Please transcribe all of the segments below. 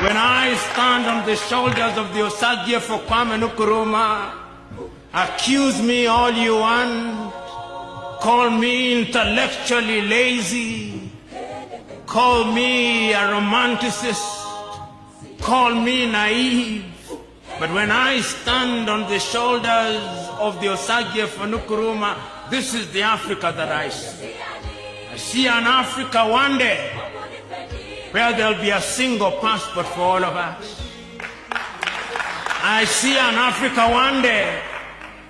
When I stand on the shoulders of the Osagie for Kwame Nkrumah, accuse me all you want, call me intellectually lazy, call me a romanticist, call me naive, but when I stand on the shoulders of the Osagie for Nkrumah, this is the Africa that I see. I see an Africa one day where there'll be a single passport for all of us. I see an Africa one day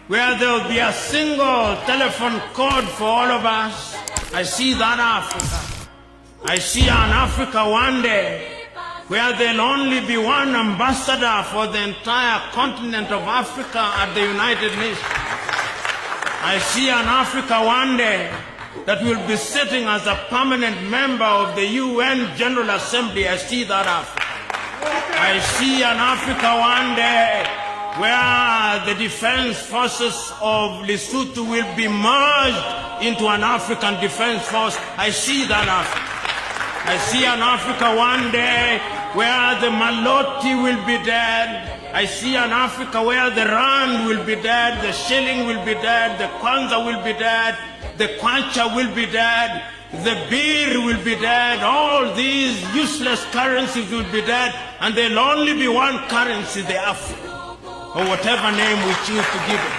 where there'll be a single telephone code for all of us. I see that Africa. I see an Africa one day where there'll only be one ambassador for the entire continent of Africa at the United Nations. I see an Africa one day that will be sitting as a permanent member of the UN General Assembly. I see that Africa. I see an Africa one day where the defense forces of Lesotho will be merged into an African defense force. I see that Africa. I see an Africa one day where the Maloti will be dead. I see an Africa where the Rand will be dead, the shilling will be dead, the Kwanza will be dead, the Kwacha will be dead, the Birr will be dead, all these useless currencies will be dead, and there'll only be one currency, the Africa, or whatever name we choose to give it.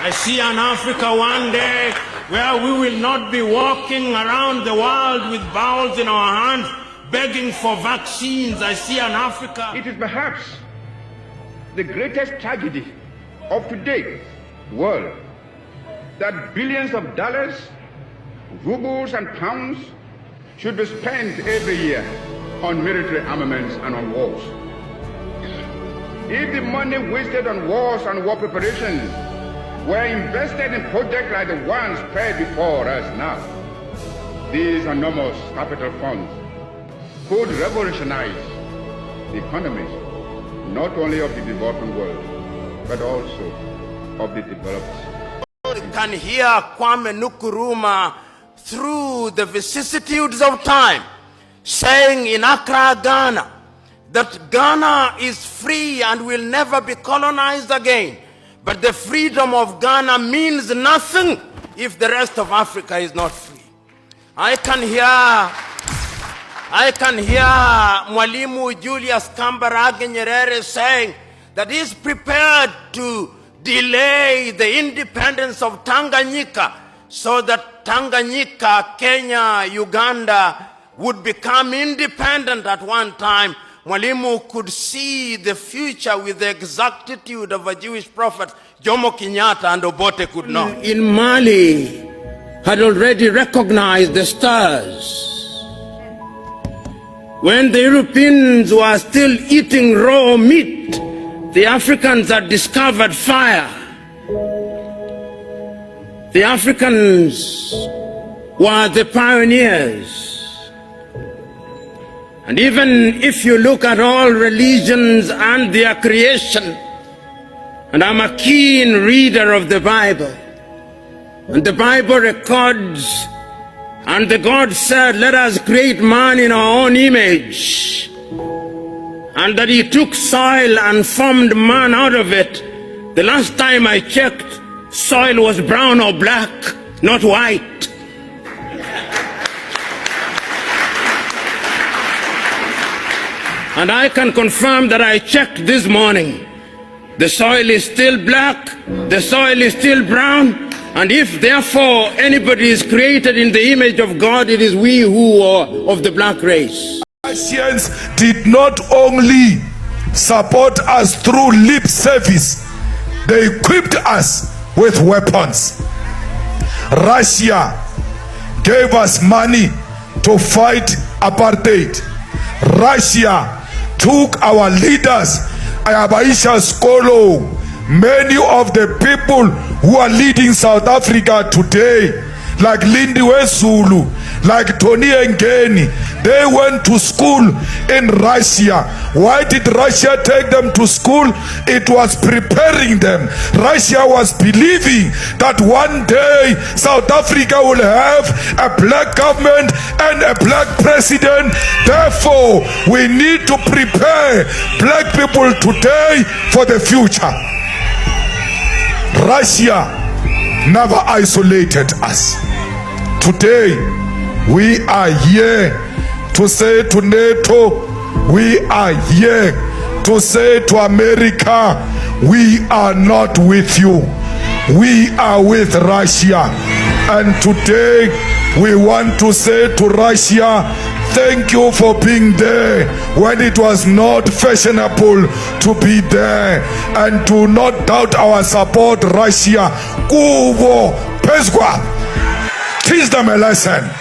I see an Africa one day where we will not be walking around the world with bowls in our hands, begging for vaccines. I see an Africa. It is perhaps the greatest tragedy of today's world that billions of dollars, rubles and pounds should be spent every year on military armaments and on wars. If the money wasted on wars and war preparations were invested in projects like the ones spread before us now, these enormous capital funds could revolutionize the economies not only of the developing world, but also of the developed. You can hear Kwame Nkrumah through the vicissitudes of time saying in Accra, Ghana, that Ghana is free and will never be colonized again. But the freedom of Ghana means nothing if the rest of Africa is not free. I can hear Mwalimu Julius Kambarage Nyerere saying that he's prepared to delay the independence of Tanganyika so that Tanganyika, Kenya, Uganda would become independent at one time. Mwalimu could see the future with the exactitude of a Jewish prophet. Jomo Kenyatta and Obote could not. In Mali had already recognized the stars. When the Europeans were still eating raw meat, the Africans had discovered fire. The Africans were the pioneers. And even if you look at all religions and their creation, and I'm a keen reader of the Bible, and the Bible records, and the God said, let us create man in our own image, and that he took soil and formed man out of it. The last time I checked, soil was brown or black, not white. And I can confirm that I checked this morning. The soil is still black, the soil is still brown, and if therefore anybody is created in the image of God, it is we who are of the black race. Russians did not only support us through lip service, they equipped us with weapons. Russia gave us money to fight apartheid. Russia took our leaders, Ayabaisha Skolo, many of the people who are leading South Africa today, like Lindiwe Zulu, like Tony Ngeni, They went to school in Russia. Why did Russia take them to school? It was preparing them. Russia was believing that one day South Africa will have a black government and a black president. Therefore, we need to prepare black people today for the future. Russia never isolated us. Today, we are here to say to NATO, we are here to say to America, we are not with you. We are with Russia. And today, we want to say to Russia, thank you for being there when it was not fashionable to be there. And do not doubt our support, Russia. Kubo Pesgwa. Teach them a lesson.